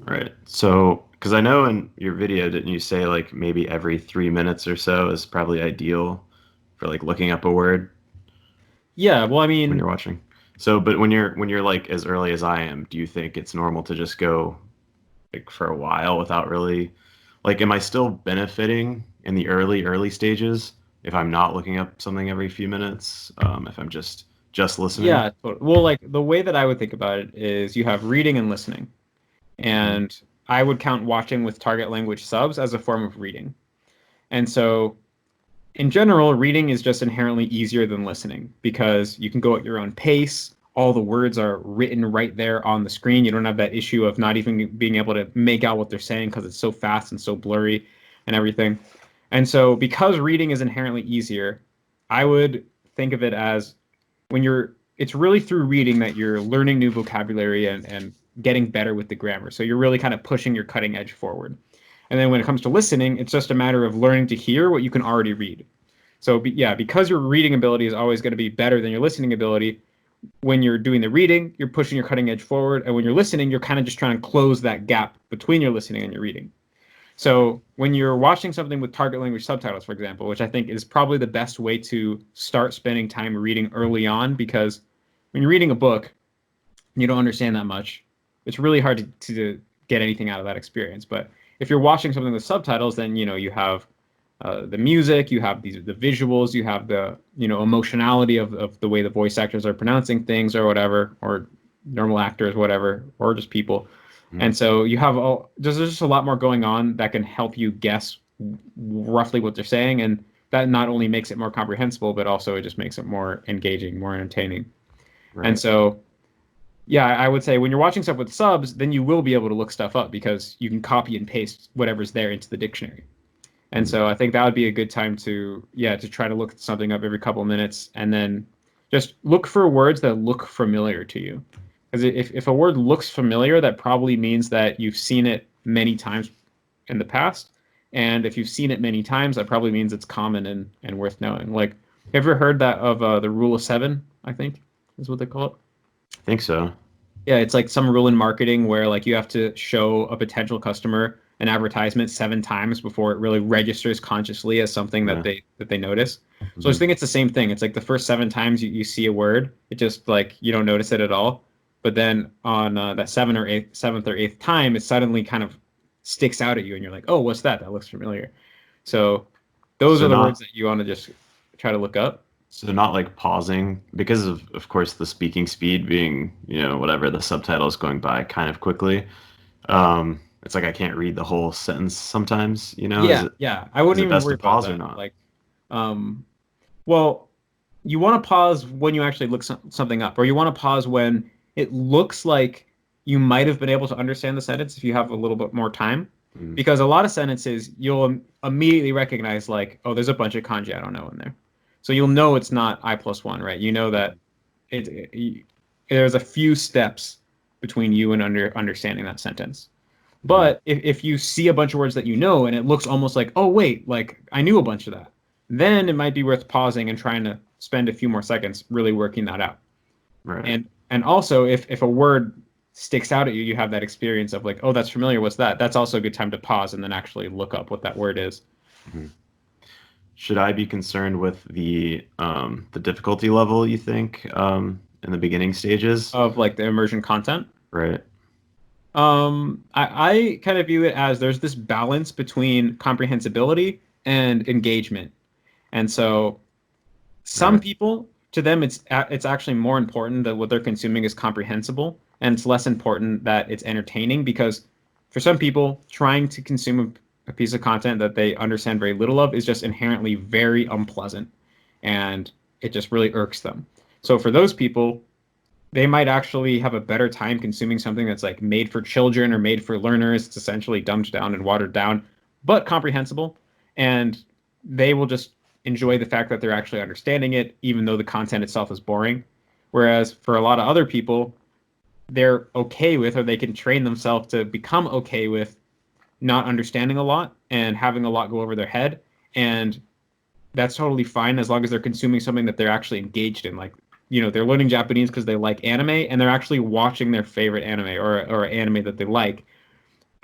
Right. So, because I know in your video, didn't you say like maybe every 3 minutes or so is probably ideal for like looking up a word Yeah, well, I when mean, you're watching? So, but when you're like as early as I am, do you think it's normal to just go like for a while without really like am I still benefiting in the early stages if I'm not looking up something every few minutes? If I'm just listening? yeah, well, like the way that I would think about it is you have reading and listening. Hmm. And I would count watching with target language subs as a form of reading. And so in general, reading is just inherently easier than listening because you can go at your own pace. All the words are written right there on the screen. You don't have that issue of not even being able to make out what they're saying because it's so fast and so blurry and everything. And so, because reading is inherently easier, I would think of it as when it's really through reading that you're learning new vocabulary and getting better with the grammar. So, you're really kind of pushing your cutting edge forward. And then when it comes to listening, it's just a matter of learning to hear what you can already read. So yeah, because your reading ability is always going to be better than your listening ability, when you're doing the reading, you're pushing your cutting edge forward, and when you're listening, you're kind of just trying to close that gap between your listening and your reading. So when you're watching something with target language subtitles, for example, which I think is probably the best way to start spending time reading early on, because when you're reading a book and you don't understand that much, it's really hard to get anything out of that experience. But if you're watching something with subtitles, then you have the music, you have the visuals, you have the emotionality of the way the voice actors are pronouncing things or whatever, or normal actors, whatever, or just people. And so you have all there's just a lot more going on that can help you guess roughly what they're saying, and that not only makes it more comprehensible, but also it just makes it more engaging, more entertaining. And Right. so yeah, I would say when you're watching stuff with subs, then you will be able to look stuff up because you can copy and paste whatever's there into the dictionary. And Mhm. so I think that would be a good time to try to look something up every couple of minutes and then just look for words that look familiar to you. Because if a word looks familiar, that probably means that you've seen it many times in the past. And if you've seen it many times, that probably means it's common and worth knowing. Like, have you ever heard that of the rule of seven, I think is what they call it? I think so. Yeah, it's like some rule in marketing where like you have to show a potential customer an advertisement 7 times before it really registers consciously as something that Yeah. they notice. So I Hmm. just think it's the same thing. It's like the first 7 times you see a word, it just like you don't notice it at all. But then on that seventh or eighth time, it suddenly kind of sticks out at you, and you're like, "Oh, what's that? That looks familiar." So those So are the words not that you want to just try to look up. so not like pausing because of course the speaking speed being, whatever the subtitle is going by kind of quickly. It's like I can't read the whole sentence sometimes, Is Yeah, it yeah. I is wouldn't it even best worry to about pause or that. not? Like, well, you want to pause when you actually look something up, or you want to pause when it looks like you might have been able to understand the sentence if you have a little bit more time. Mm. Because a lot of sentences you'll immediately recognize, like, oh, there's a bunch of kanji I don't know in there. So you'll know it's not I plus one, right? You know that there's a few steps between you and understanding that sentence. Mhm. But if you see a bunch of words that you know and it looks almost like, oh, wait, like I knew a bunch of that, then it might be worth pausing and trying to spend a few more seconds really working that out. Right. And also, if a word sticks out at you, you have that experience of like, oh, that's familiar. What's that? That's also a good time to pause and then actually look up what that word is. Mhm. Should I be concerned with the difficulty level, you think, in the beginning stages? Of like the immersion content. Right. I kind of view it as there's this balance between comprehensibility and engagement. And so some Right. people, to them, it's actually more important that what they're consuming is comprehensible, and it's less important that it's entertaining because for some people, trying to consume a piece of content that they understand very little of is just inherently very unpleasant, and it just really irks them. So for those people, they might actually have a better time consuming something that's like made for children or made for learners. It's essentially dumbed down and watered down, but comprehensible. And they will just enjoy the fact that they're actually understanding it, even though the content itself is boring. Whereas for a lot of other people, they're okay with, or they can train themselves to become okay with not understanding a lot and having a lot go over their head. And that's totally fine as long as they're consuming something that they're actually engaged in. Like, they're learning Japanese because they like anime and they're actually watching their favorite anime or anime that they like.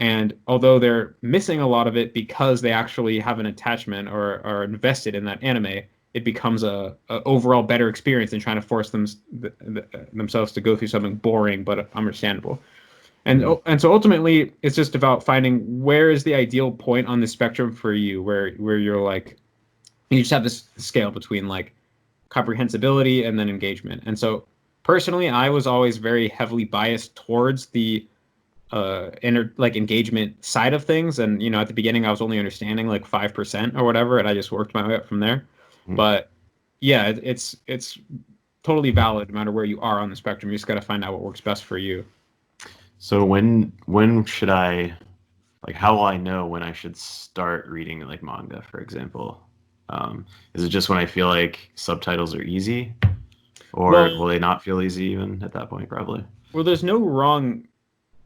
And although they're missing a lot of it because they actually have an attachment or are invested in that anime, it becomes a overall better experience than trying to force themselves to go through something boring but understandable. And so ultimately, it's just about finding where is the ideal point on the spectrum for you, where you're like, you just have this scale between like comprehensibility and then engagement. And so personally, I was always very heavily biased towards the like engagement side of things. And at the beginning I was only understanding like 5% or whatever, and I just worked my way up from there. But yeah, it's totally valid no matter where you are on the spectrum. You just got to find out what works best for you. So when should I, like, how will I know when I should start reading like manga, for example? Is it just when I feel like subtitles are easy, or will Well, they not feel easy even at that point? Probably. there's no wrong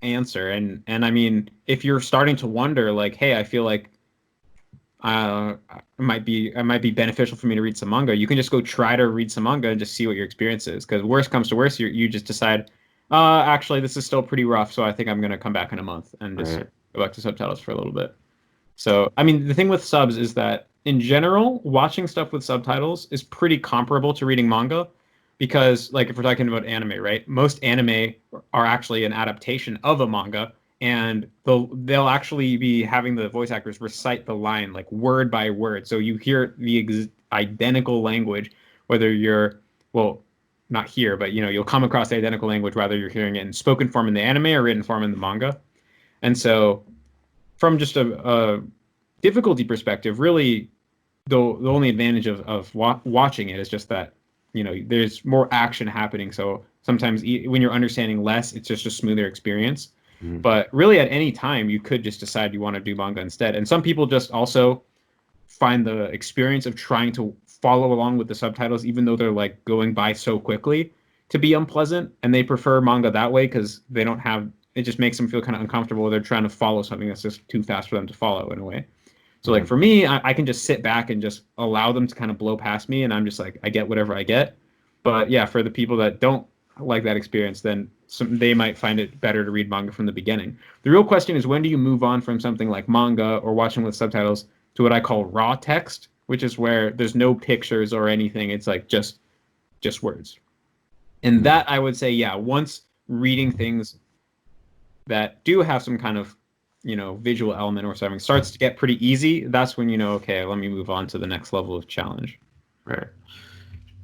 answer, and I mean, if you're starting to wonder like, hey, I feel like it might be beneficial for me to read some manga, you can just go try to read some manga and just see what your experience is, because worst comes to worst, you just decide, actually this is still pretty rough, so I think I'm going to come back in a month and just Right. go back to subtitles for a little bit. So I mean, the thing with subs is that in general, watching stuff with subtitles is pretty comparable to reading manga, because like if we're talking about anime, right, most anime are actually an adaptation of a manga, and they'll actually be having the voice actors recite the line like word by word, so you hear the identical language, whether you're, well, not here, but you'll come across the identical language whether you're hearing it in spoken form in the anime or written form in the manga. And so from just a difficulty perspective, really the only advantage of watching it is just that there's more action happening. So sometimes when you're understanding less, it's just a smoother experience. Mhm. But really, at any time, you could just decide you want to do manga instead. And some people just also find the experience of trying to follow along with the subtitles, even though they're like going by so quickly, to be unpleasant, and they prefer manga that way because they don't have it. Just makes them feel kind of uncomfortable. They're trying to follow something that's just too fast for them to follow in a way. So like Mhm. for me, I can just sit back and just allow them to kind of blow past me, and I'm just like, I get whatever I get. But yeah, for the people that don't like that experience, then they might find it better to read manga from the beginning. The real question is, when do you move on from something like manga or watching with subtitles to what I call raw text, which is where there's no pictures or anything. It's like just words. And Mhm. that I would say, yeah, once reading things that do have some kind of visual element or something starts to get pretty easy, that's when okay, let me move on to the next level of challenge. Right.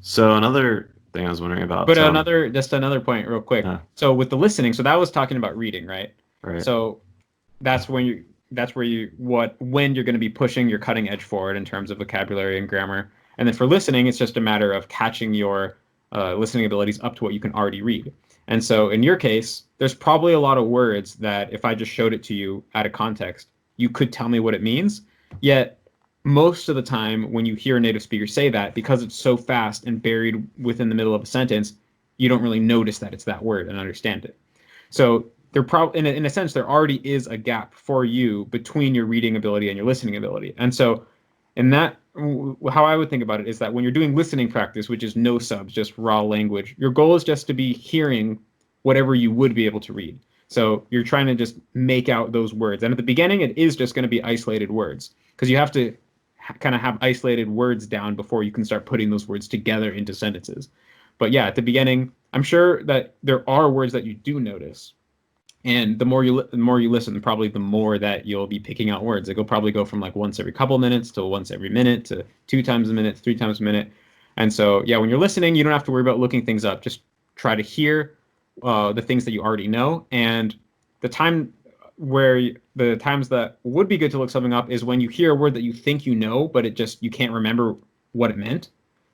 So another thing I was wondering about. But another point real quick. Uh, So with the listening, so that was talking about reading, right? right. So that's where you what when you're going to be pushing your cutting edge forward in terms of vocabulary and grammar. And then for listening, it's just a matter of catching your listening abilities up to what you can already read. And so in your case, there's probably a lot of words that if I just showed it to you out of context, you could tell me what it means. Yet most of the time when you hear a native speaker say that, because it's so fast and buried within the middle of a sentence, you don't really notice that it's that word and understand it. So there probably, in a sense, there already is a gap for you between your reading ability and your listening ability. And so, in that, how I would think about it is that when you're doing listening practice, which is no subs, just raw language, your goal is just to be hearing whatever you would be able to read. So you're trying to just make out those words. And at the beginning, it is just going to be isolated words, because you have to kind of have isolated words down before you can start putting those words together into sentences. But yeah, at the beginning, I'm sure that there are words that you do notice, and the more you listen, probably the more that you'll be picking out words. It will probably go from like once every couple minutes to once every minute to 2 times a minute, 3 times a minute. And so yeah, when you're listening, you don't have to worry about looking things up. Just try to hear the things that you already know. And the time the times that would be good to look something up is when you hear a word that you think you know, but you can't remember what it meant.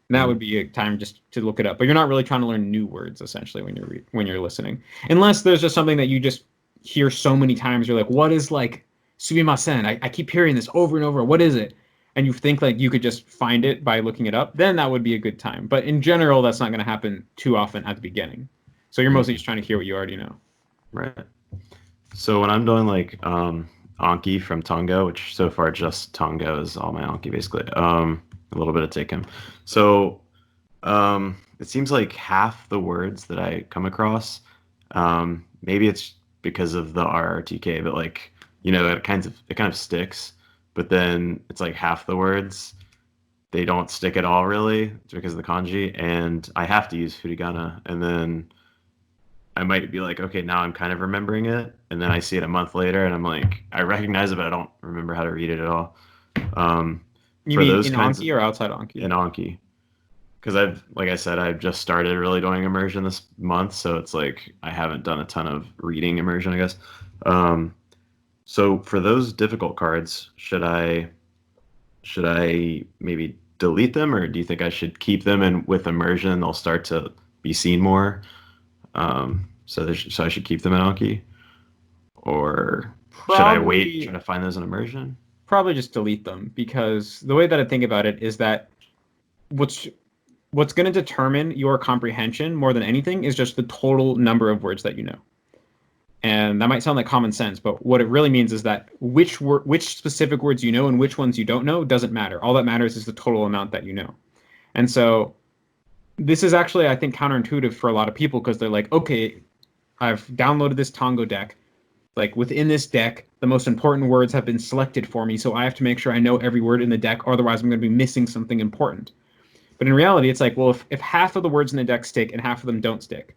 And that Mhm. would be a time just to look it up. But you're not really trying to learn new words essentially when you're listening, unless there's just something that you just hear so many times. You're like, what is like sumimasen? I keep hearing this over and over. What is it? And you think like you could just find it by looking it up. Then that would be a good time. But in general, that's not going to happen too often at the beginning. So you're mostly Mhm. just trying to hear what you already know. Right. So when I'm doing like Anki from Tongo, which so far just Tongo is all my Anki basically. A little bit of Taken. So it seems like half the words that I come across, maybe it's because of the RRTK, but like it kind of sticks, but then it's like half the words they don't stick at all really because of the kanji, and I have to use furigana, and then I might be like, okay, now I'm kind of remembering it, and then I see it a month later, and I'm like, I recognize it, but I don't remember how to read it at all. Um, You for mean those in kinds Anki of or outside Anki? in Anki, because like I said, I've just started really doing immersion this month, so it's like I haven't done a ton of reading immersion, I guess. Um, so for those difficult cards, should I maybe delete them, or do you think I should keep them and with immersion they'll start to be seen more? So I should keep them in Anki, or should I wait, try Probably to find those in immersion? probably just delete them because the way that I think about it is that what's what's going to determine your comprehension more than anything is just the total number of words that you know. And that might sound like common sense, but what it really means is that which specific words you know and which ones you don't know doesn't matter. All that matters is the total amount that you know. And so this is actually, I think, counterintuitive for a lot of people because they're like, okay, I've downloaded this Tango deck. Like within this deck, the most important words have been selected for me, so I have to make sure I know every word in the deck, otherwise I'm going to be missing something important. But in reality, it's like, well, if half of the words in the deck stick and half of them don't stick,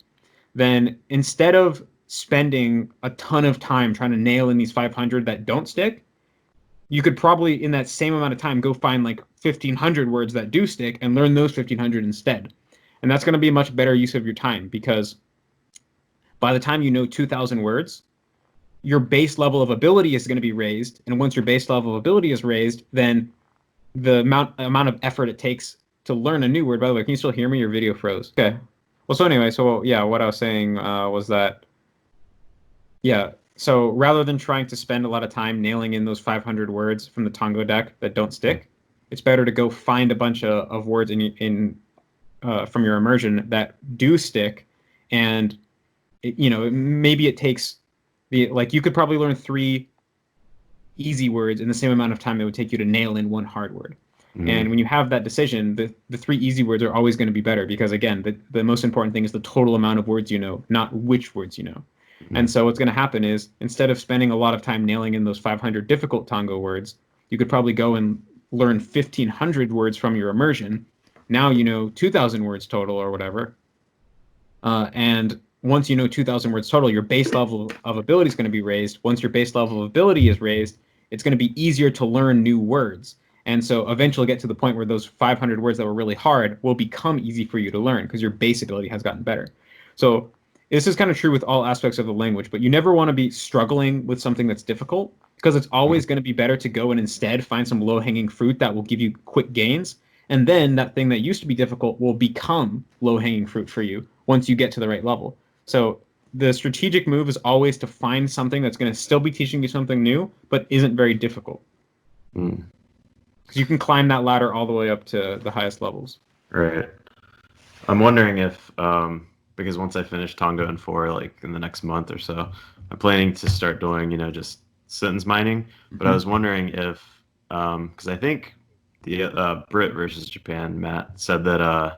then instead of spending a ton of time trying to nail in these 500 that don't stick, you could probably, in that same amount of time, go find like 1,500 words that do stick and learn those 1,500 instead. And that's going to be a much better use of your time because by the time you know 2,000 words, your base level of ability is going to be raised. And once your base level of ability is raised, then the amount of effort it takes to learn a new word. By the way, can you still hear me? Your video froze. Okay. Well, so anyway, so yeah, what I was saying was that yeah. So rather than trying to spend a lot of time nailing in those 500 words from the Tango deck that don't stick, it's better to go find a bunch of words in from your immersion that do stick, and maybe it takes like you could probably learn 3 easy words in the same amount of time it would take you to nail in 1 hard word. And Mm, when you have that decision, the 3 easy words are always going to be better because again, the most important thing is the total amount of words you know, not which words you know. And mm, so what's going to happen is instead of spending a lot of time nailing in those 500 difficult Tango words, you could probably go and learn 1,500 words from your immersion. Now you know 2,000 words total or whatever. And once you know 2,000 words total, your base level of ability is going to be raised. Once your base level of ability is raised, it's going to be easier to learn new words. And so eventually get to the point where those 500 words that were really hard will become easy for you to learn because your base ability has gotten better. So this is kind of true with all aspects of the language, but you never want to be struggling with something that's difficult because it's mm, always going to be better to go and instead find some low-hanging fruit that will give you quick gains. And then that thing that used to be difficult will become low-hanging fruit for you once you get to the right level. So the strategic move is always to find something that's going to still be teaching you something new, but isn't very difficult. mm. Because you can climb that ladder all the way up to the highest levels. Right. I'm wondering if, because once I finish Tonga and 4, like in the next month or so, I'm planning to start doing, just sentence mining. But I Mm-hmm. was wondering if, because I think the Brit versus Japan, Matt said that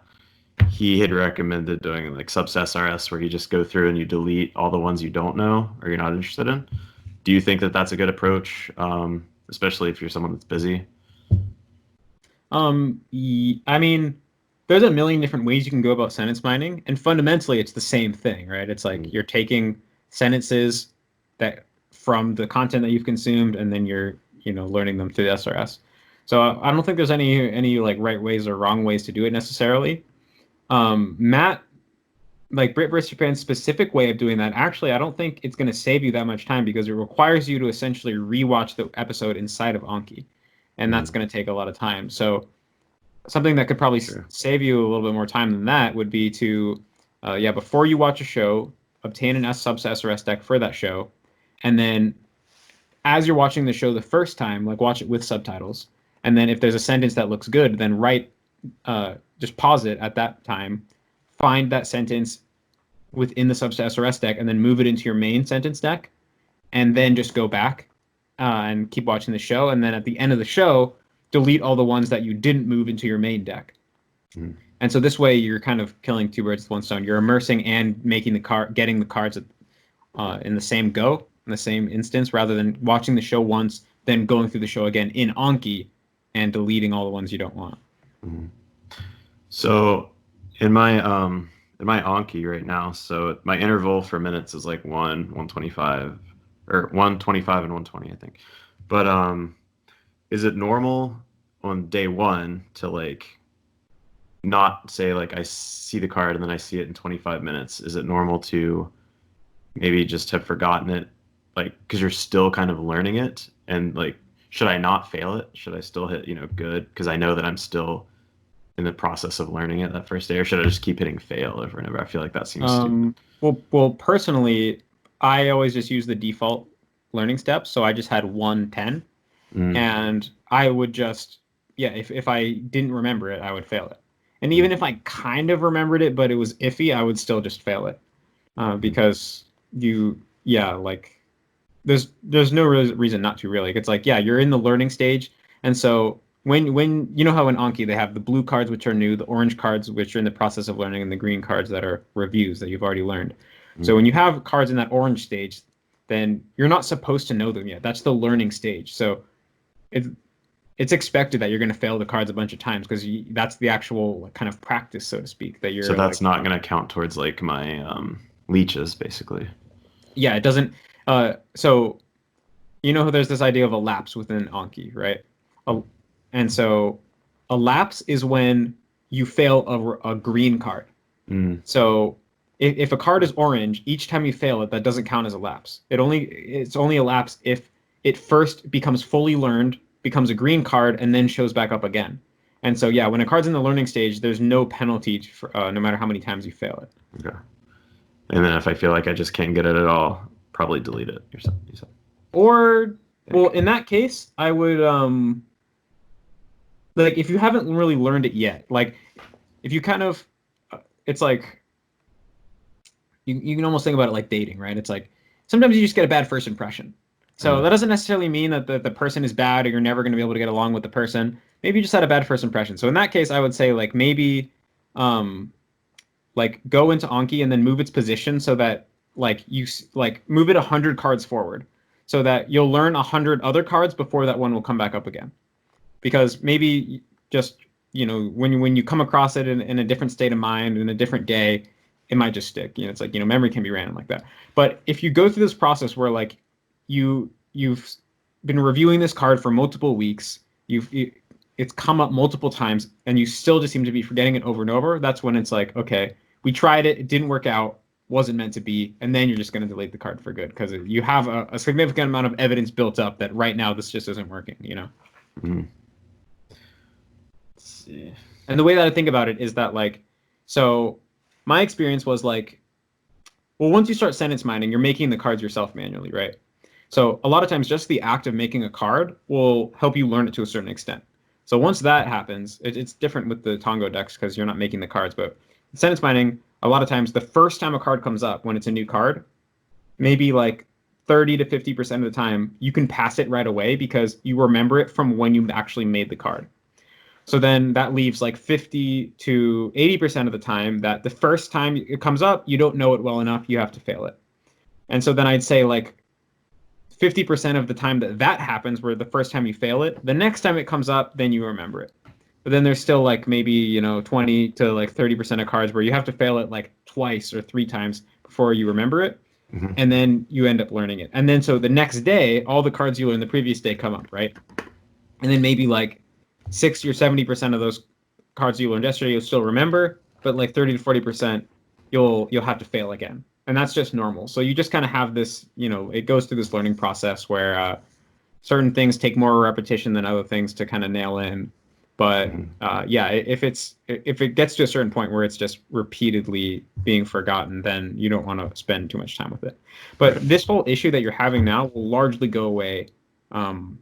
he had recommended doing like subs SRS where you just go through and you delete all the ones you don't know or you're not interested in. Do you think that that's a good approach, especially if you're someone that's busy? I mean, there's a million different ways you can go about sentence mining, and fundamentally, it's the same thing, right? It's like Mm, you're taking sentences that from the content that you've consumed, and then you're, learning them through the SRS. So I don't think there's any like right ways or wrong ways to do it necessarily. Matt, like Brit vs. Japan's specific way of doing that, actually, I don't think it's going to save you that much time because it requires you to essentially rewatch the episode inside of Anki, and that's mm, going to take a lot of time. So something that could probably sure. save you a little bit more time than that would be to, yeah, before you watch a show, obtain an S subs SRS deck for that show, and then as you're watching the show the first time, like watch it with subtitles, and then if there's a sentence that looks good, then just pause it at that time, find that sentence within the subs SRS deck, and then move it into your main sentence deck, and then just go back and keep watching the show, and then at the end of the show, delete all the ones that you didn't move into your main deck. Mm, And so this way, you're kind of killing 2 birds with 1 stone. You're immersing and making getting the cards in the same go. in the same instance rather than watching the show once, then going through the show again in Anki and deleting all the ones you don't want. Mhm. So in my Anki right now, so my interval for minutes is like 125 or 125 and 120, I think. But is it normal on day one to like not say like I see the card and then I see it in 25 minutes? Is it normal to maybe just have forgotten it, like because you're still kind of learning it, and like should I not fail it? Should I still hit good because I know that I'm still in the process of learning it that first day, or should I just keep hitting fail over and over? I feel like that seems stupid. Well, personally, I always just use the default learning steps. So I just had 110, Mm, and I would just, yeah, if I didn't remember it, I would fail it. And mm, even if I kind of remembered it, but it was iffy, I would still just fail it. mm, Because yeah, like there's no reason not to really. Like, it's like, yeah, you're in the learning stage, and so when you know how in Anki they have the blue cards which are new, the orange cards which are in the process of learning, and the green cards that are reviews that you've already learned. So mm. when you have cards in that orange stage, then you're not supposed to know them yet. That's the learning stage. So it's it's expected that you're going to fail the cards a bunch of times because that's the actual like, kind of practice, so to speak, that So you're like. that's not going to count towards like my leeches, basically. Yeah, it doesn't. So you know, there's this idea of a lapse within Anki, right? A, and so a lapse is when you fail a green card. Mm, So if a card is orange, each time you fail it, that doesn't count as a lapse. It's only a lapse if it first becomes fully learned, becomes a green card, and then shows back up again. And so yeah, when a card's in the learning stage, there's no penalty for, no matter how many times you fail it. okay. And then if I feel like I just can't get it at all, probably delete it. You said. Or well, Heck. in that case, I would like if you haven't really learned it yet, like if you kind of it's like you can almost think about it like dating, right? It's like sometimes you just get a bad first impression. So Uh, that doesn't necessarily mean that the person is bad or you're never going to be able to get along with the person. Maybe you just had a bad first impression. So in that case, I would say like maybe um like go into Anki and then move its position so that like like move it 100 cards forward so that you'll learn 100 other cards before that one will come back up again. Because maybe just when you come across it in a different state of mind in a different day, it might just stick. It's like memory can be random like that. But if you go through this process where like you've been reviewing this card for multiple weeks, it's come up multiple times, and you still just seem to be forgetting it over and over, that's when it's like, okay, we tried it, it didn't work out, wasn't meant to be, and then you're just going to delete the card for good because you have a significant amount of evidence built up that right now this just isn't working. mm. Let's see. And the way that I think about it is that like, so my experience was like, well, once you start sentence mining, you're making the cards yourself manually, right? So a lot of times just the act of making a card will help you learn it to a certain extent. So once that happens, it's different with the Tongo decks because you're not making the cards, but sentence mining, a lot of times the first time a card comes up when it's a new card, maybe like 30 to 50% of the time, you can pass it right away because you remember it from when you actually made the card. So then that leaves like 50 to 80% of the time that the first time it comes up, you don't know it well enough, you have to fail it. And so then I'd say like 50% of the time that happens, where the first time you fail it, the next time it comes up, then you remember it. But then there's still like maybe, 20 to like 30% of cards where you have to fail it like twice or three times before you remember it. Mhm. And then you end up learning it. And then so the next day, all the cards you learned the previous day come up, right? And then maybe like 60 or 70% of those cards you learned yesterday you'll still remember, but like 30 to 40% you'll have to fail again. And that's just normal. So you just kind of have this, it goes through this learning process where certain things take more repetition than other things to kind of nail in. But Mhm. yeah, if it gets to a certain point where it's just repeatedly being forgotten, then you don't want to spend too much time with it. But Right. this whole issue that you're having now will largely go away um,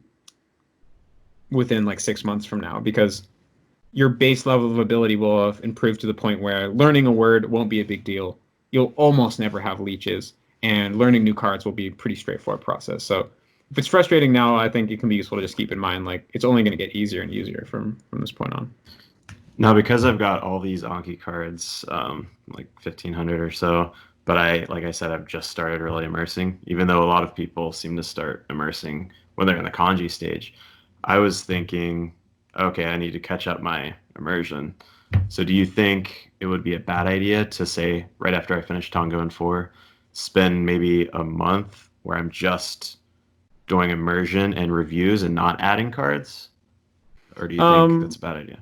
within like 6 months from now because your base level of ability will have improved to the point where learning a word won't be a big deal. You'll almost never have leeches, and learning new cards will be a pretty straightforward process. So if it's frustrating now, I think it can be useful to just keep in mind like it's only going to get easier and easier from this point on. Now, because I've got all these Anki cards, like 1,500 or so, but like I said, I've just started really immersing, even though a lot of people seem to start immersing when they're in the kanji stage. I was thinking, okay, I need to catch up my immersion. So do you think it would be a bad idea to say right after I finish Tango and 4, spend maybe a month where I'm just doing immersion and reviews and not adding cards? Or do you think that's Um, a bad idea?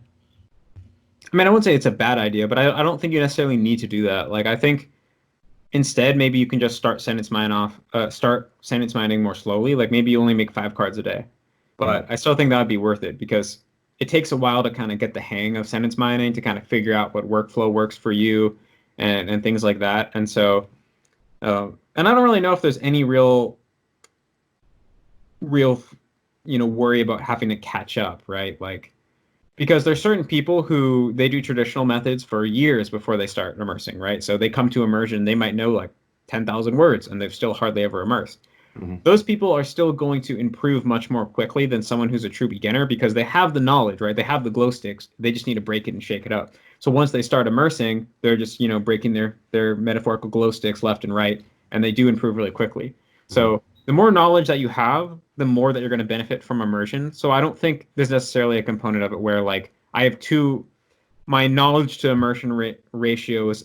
I mean, I wouldn't say it's a bad idea, but I don't think you necessarily need to do that. Like, I think instead, maybe you can just start sentence mining more slowly. Like maybe you only make 5 cards a day, but Mm, I still think that would be worth it because it takes a while to kind of get the hang of sentence mining to kind of figure out what workflow works for you and things like that. And so, and I don't really know if there's any real, worry about having to catch up, right? Like because there's certain people who they do traditional methods for years before they start immersing, right? So they come to immersion, they might know like 10,000 words and they've still hardly ever immersed. mhm, Those people are still going to improve much more quickly than someone who's a true beginner because they have the knowledge, right? They have the glow sticks. They just need to break it and shake it up. So once they start immersing, they're just, breaking their metaphorical glow sticks left and right, and they do improve really quickly. mhm. So the more knowledge that you have, the more that you're going to benefit from immersion. So I don't think there's necessarily a component of it where like I have my knowledge to immersion ratio is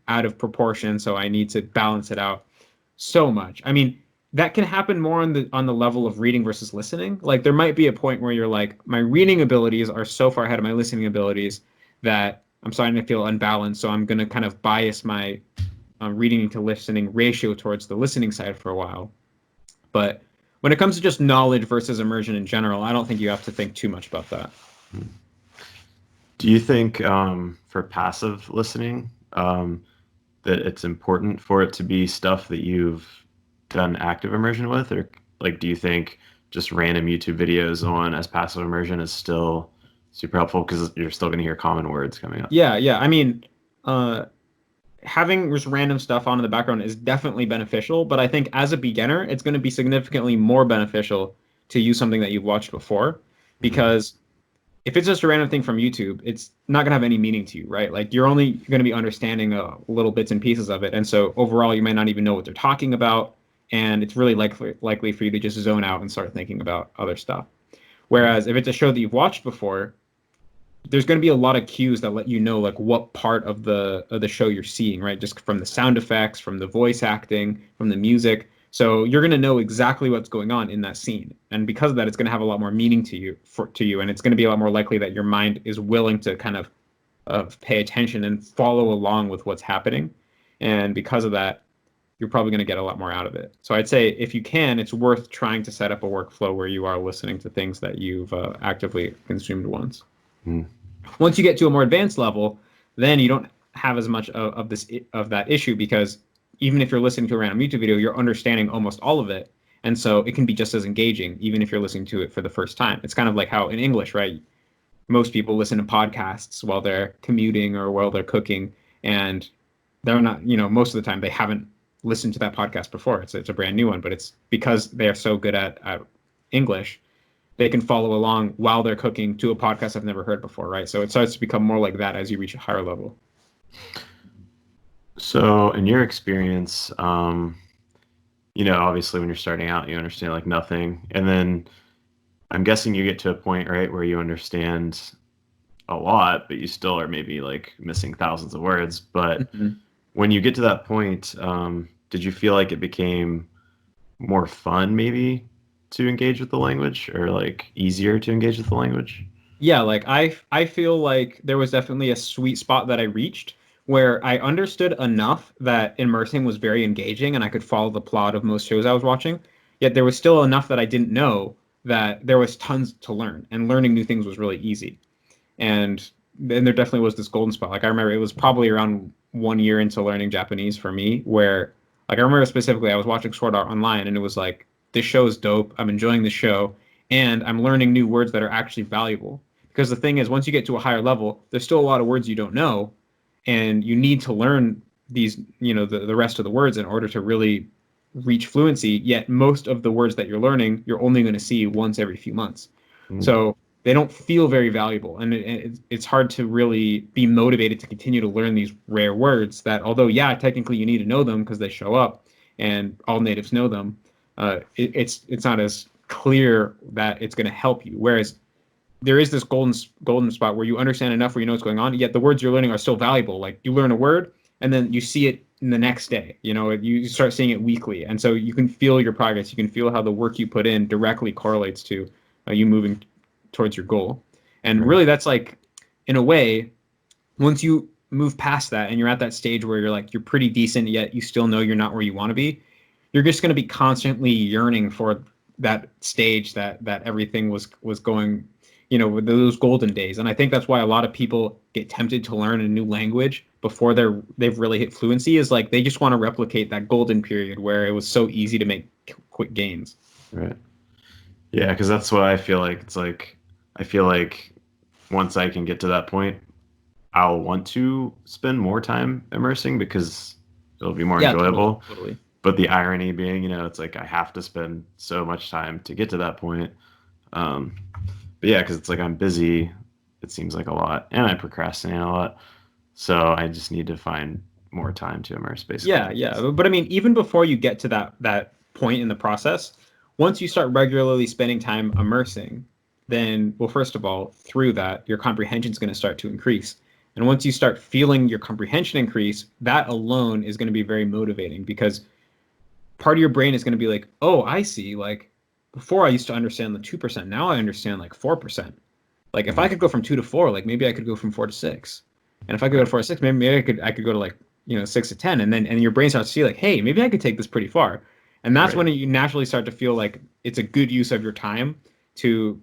out of proportion, so I need to balance it out so much. I mean, that can happen more on the level of reading versus listening. Like there might be a point where you're like, my reading abilities are so far ahead of my listening abilities that I'm starting to feel unbalanced. So I'm going to kind of bias my reading to listening ratio towards the listening side for a while. But when it comes to just knowledge versus immersion in general, I don't think you have to think too much about that. Do you think for passive listening that it's important for it to be stuff that you've done active immersion with, or like do you think just random YouTube videos on as passive immersion is still super helpful because you're still going to hear common words coming up? Yeah, yeah. I mean, uh, having just random stuff on in the background is definitely beneficial, but I think as a beginner, it's going to be significantly more beneficial to use something that you've watched before Hmm. because if it's just a random thing from YouTube, it's not going to have any meaning to you, right? Like you're only going to be understanding little bits and pieces of it. And so overall, you might not even know what they're talking about. And it's really likely for you to just zone out and start thinking about other stuff. Whereas if it's a show that you've watched before, there's going to be a lot of cues that let you know like what part of the show you're seeing, right? Just from the sound effects, from the voice acting, from the music. So you're going to know exactly what's going on in that scene, and because of that, it's going to have a lot more meaning to you, and it's going to be a lot more likely that your mind is willing to kind of pay attention and follow along with what's happening, and because of that, you're probably going to get a lot more out of it. So I'd say if you can, it's worth trying to set up a workflow where you are listening to things that you've actively consumed once. Hmm. Once you get to a more advanced level, then you don't have as much of that issue because even if you're listening to a random YouTube video, you're understanding almost all of it, and so it can be just as engaging even if you're listening to it for the first time. It's kind of like how in English, right? Most people listen to podcasts while they're commuting or while they're cooking, and they're not, most of the time they haven't listened to that podcast before. It's a brand new one, but it's because they are so good at English they can follow along while they're cooking to a podcast I've never heard before, right? So it starts to become more like that as you reach a higher level. So, in your experience, obviously when you're starting out, you understand like nothing, and then I'm guessing you get to a point, right, where you understand a lot, but you still are maybe like missing thousands of words. But Mhm. when you get to that point, did you feel like it became more fun maybe to engage with the language or like easier to engage with the language? Yeah, like I feel like there was definitely a sweet spot that I reached where I understood enough that immersing was very engaging and I could follow the plot of most shows I was watching. Yet there was still enough that I didn't know that there was tons to learn and learning new things was really easy. And then there definitely was this golden spot. Like I remember it was probably around 1 year into learning Japanese for me, where like I remember specifically I was watching Sword Art Online and it was like this show is dope. I'm enjoying the show and I'm learning new words that are actually valuable. Because the thing is, once you get to a higher level, there's still a lot of words you don't know, and you need to learn these, the rest of the words in order to really reach fluency. Yet most of the words that you're learning, you're only going to see once every few months. Mm. So they don't feel very valuable, and it's hard to really be motivated to continue to learn these rare words that, although yeah, technically you need to know them because they show up and all natives know them, it's not as clear that it's going to help you. Whereas there is this golden spot where you understand enough where you know what's going on, yet the words you're learning are still valuable. Like you learn a word and then you see it in the next day, you start seeing it weekly, and so you can feel your progress. You can feel how the work you put in directly correlates to you moving towards your goal. And really, that's like, in a way, once you move past that and you're at that stage where you're pretty decent, yet you still know you're not where you want to be, you're just going to be constantly yearning for that stage that everything was going, with those golden days. And I think that's why a lot of people get tempted to learn a new language before they've really hit fluency, is like they just want to replicate that golden period where it was so easy to make quick gains. Right. Yeah, because that's what I feel like. It's like, I feel like once I can get to that point, I'll want to spend more time immersing because it'll be more enjoyable. Totally. But the irony being, it's like I have to spend so much time to get to that point. But yeah, because it's like I'm busy, it seems like a lot, and I procrastinate a lot. So I just need to find more time to immerse, basically. Yeah. But I mean, even before you get to that point in the process, once you start regularly spending time immersing, then, well, first of all, through that, your comprehension is going to start to increase. And once you start feeling your comprehension increase, that alone is going to be very motivating, because part of your brain is going to be like, oh, I see. Like before I used to understand the 2%. Now I understand like 4%. Like if I could go from 2 to 4, like maybe I could go from 4 to 6. And if I could go to 4 to 6, maybe I could go to like, 6 to 10. And your brain starts to see like, hey, maybe I could take this pretty far. And that's when you naturally start to feel like it's a good use of your time to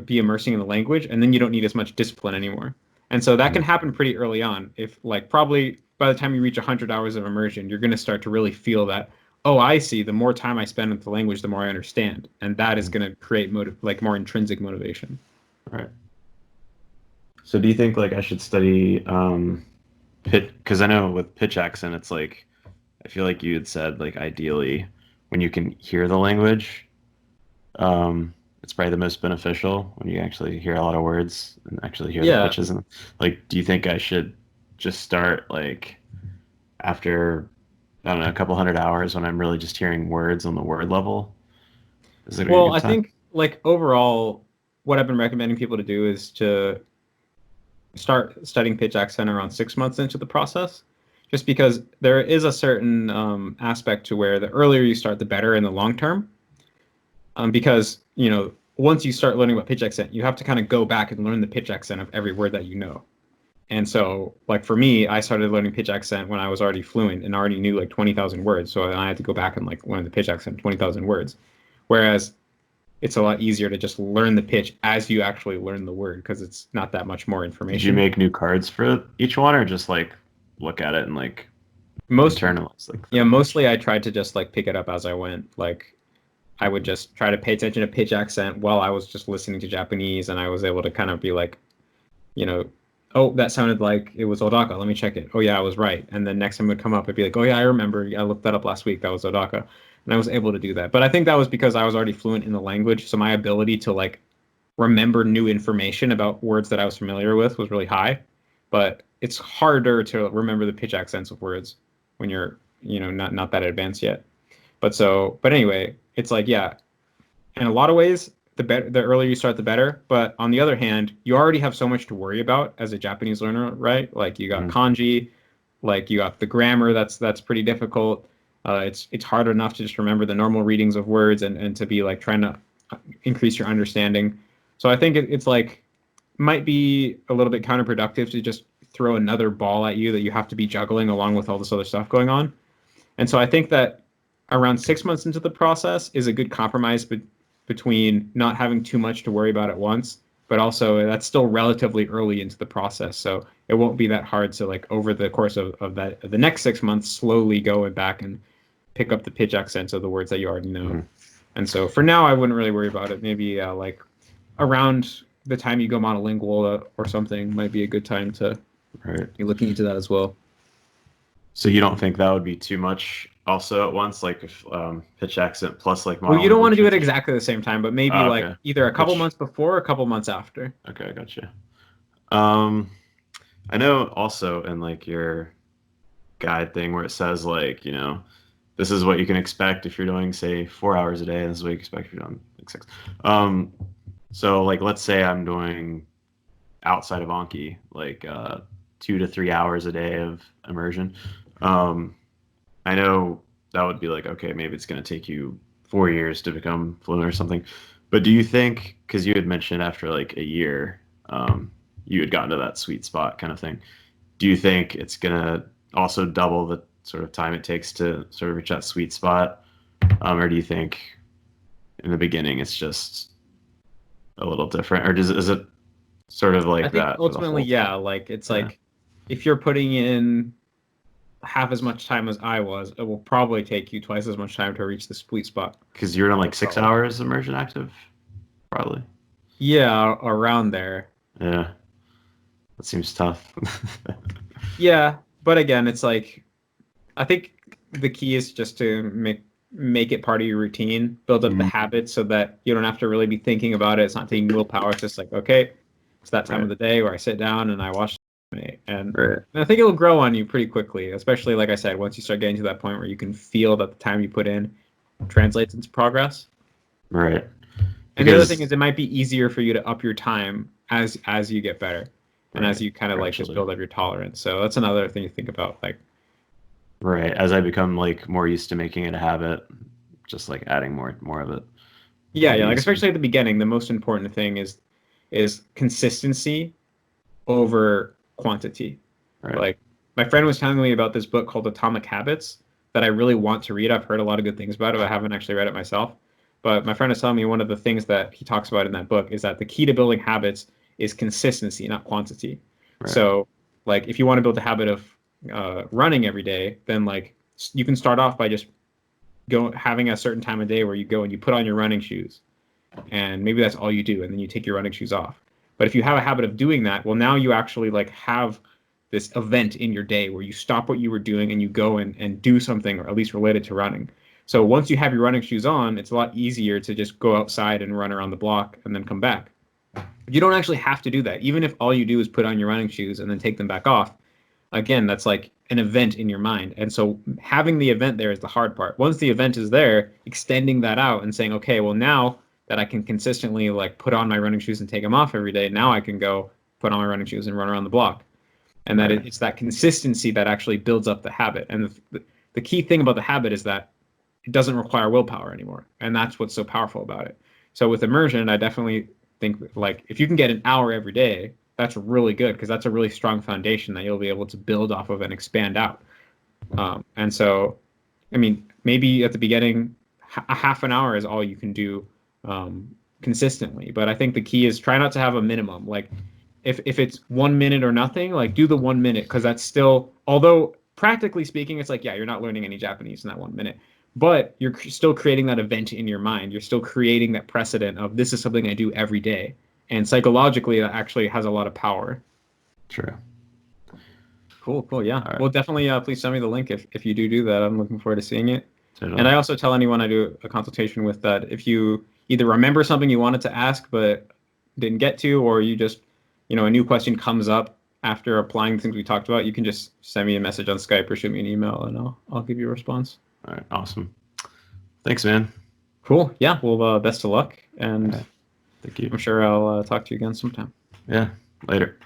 be immersing in the language, and then you don't need as much discipline anymore. And so that can happen pretty early on. If like probably by the time you reach 100 hours of immersion, you're going to start to really feel that, oh, I see. The more time I spend with the language, the more I understand, and that is going to create more intrinsic motivation. Right. So do you think like I should study pitch? Because I know with pitch accent, it's like, I feel like you had said like ideally when you can hear the language, it's probably the most beneficial when you actually hear a lot of words and actually hear the pitches. And like, do you think I should just start like after, I don't know, a couple hundred hours when I'm really just hearing words on the word level? Is it a good time? I think like overall, what I've been recommending people to do is to start studying pitch accent around 6 months into the process, just because there is a certain aspect to where the earlier you start, the better in the long term. Because, once you start learning about pitch accent, you have to kind of go back and learn the pitch accent of every word that you know. And so, like for me, I started learning pitch accent when I was already fluent and already knew like 20,000 words. So I had to go back and like learn the pitch accent 20,000 words. Whereas it's a lot easier to just learn the pitch as you actually learn the word, because it's not that much more information. Did you make new cards for each one, or just like look at it and like internalize? Mostly I tried to just like pick it up as I went. Like I would just try to pay attention to pitch accent while I was just listening to Japanese, and I was able to kind of be like, oh, that sounded like it was Odaka. Let me check it. Oh yeah, I was right. And then next time it would come up, I'd be like, oh yeah, I remember. I looked that up last week. That was Odaka. And I was able to do that. But I think that was because I was already fluent in the language. So my ability to like remember new information about words that I was familiar with was really high. But it's harder to remember the pitch accents of words when you're, not that advanced yet. But anyway, it's like, yeah, in a lot of ways, the earlier you start, the better. But on the other hand, you already have so much to worry about as a Japanese learner, right? Like you got kanji, like you got the grammar. That's pretty difficult. It's hard enough to just remember the normal readings of words and to be like trying to increase your understanding. So I think it's like might be a little bit counterproductive to just throw another ball at you that you have to be juggling along with all this other stuff going on. And so I think that around 6 months into the process is a good compromise between not having too much to worry about at once, but also that's still relatively early into the process. So it won't be that hard to like over the course of the next 6 months, slowly go back and pick up the pitch accents of the words that you already know. And so for now, I wouldn't really worry about it. Maybe like around the time you go monolingual or something might be a good time to be looking into that as well. So you don't think that would be too much also at once, like if pitch accent plus like Well, model you don't want to language do it translation? exactly the same time, but maybe Oh, like okay. either a couple Pitch. months before or a couple months after. Okay, gotcha. Um, I know also in like your guide thing where it says like, this is what you can expect if you're doing say 4 hours a day, and this is what you expect if you're doing like six. Um, so like let's say I'm doing outside of Anki, like 2 to 3 hours a day of immersion. Um, I know that would be like, okay, maybe it's going to take you 4 years to become fluent or something. But do you think, because you had mentioned after like a year, you had gotten to that sweet spot kind of thing, do you think it's going to also double the sort of time it takes to sort of reach that sweet spot? Or do you think in the beginning it's just a little different? Or is it sort of I like think that for the ultimately, whole yeah, time? like it's Yeah. like if you're putting in half as much time as I was, it will probably take you twice as much time to reach the sweet spot. Because you're on I like would six probably. hours immersion active, probably. Yeah, around there. Yeah, that seems tough. Yeah, but again, it's like I think the key is just to make it part of your routine, build up the Mhm. habit so that you don't have to really be thinking about it. It's not taking willpower. It's just like, okay, it's that time of Right, the day where I sit down and I watch anime. right, And I think it'll grow on you pretty quickly, especially like I said, once you start getting to that point where you can feel that the time you put in translates into progress. right. And the other thing Because is it might be easier for you to up your time as you get better and as right, you kind of like just gradually, build up your tolerance. So that's another thing to think about. Like, right. As I become like more used to making it a habit, just like adding more of it yeah, will be yeah, like easier. especially at the beginning, the most important thing is consistency over quantity. Right. Like my friend was telling me about this book called Atomic Habits that I really want to read. I've heard a lot of good things about it. I haven't actually read it myself. But my friend is telling me one of the things that he talks about in that book is that the key to building habits is consistency, not quantity. Right. So, like, if you want to build a habit of running every day, then like you can start off by just go having a certain time of day where you go and you put on your running shoes, and maybe that's all you do, and then you take your running shoes off. But if you have a habit of doing that, well, now you actually like have this event in your day where you stop what you were doing and you go and do something, or at least related to running. So once you have your running shoes on, it's a lot easier to just go outside and run around the block and then come back. You don't actually have to do that. Even if all you do is put on your running shoes and then take them back off, again, that's like an event in your mind. And so having the event there is the hard part. Once the event is there, extending that out and saying, okay, well, now that I can consistently like put on my running shoes and take them off every day, now I can go put on my running shoes and run around the block. And that Right. it's that consistency that actually builds up the habit. And the key thing about the habit is that it doesn't require willpower anymore. And that's what's so powerful about it. So with immersion, I definitely think like if you can get an hour every day, that's really good because that's a really strong foundation that you'll be able to build off of and expand out. And so, I mean, maybe at the beginning, a half an hour is all you can do consistently. But I think the key is try not to have a minimum. Like if it's 1 minute or nothing, like do the 1 minute because that's still, although practically speaking, it's like, yeah, you're not learning any Japanese in that 1 minute, but you're still creating that event in your mind. You're still creating that precedent of this is something I do every day. And psychologically, that actually has a lot of power. True. Cool, cool. Yeah. All right. Well, definitely please send me the link if you do that. I'm looking forward to seeing it. And Totally. I also tell anyone I do a consultation with that if you either remember something you wanted to ask but didn't get to, or you just, a new question comes up after applying the things we talked about, you can just send me a message on Skype or shoot me an email and I'll give you a response. All right. Awesome. Thanks, man. Cool. Yeah. Well, best of luck. All And right. Thank you. I'm sure I'll talk to you again sometime. Yeah. Later.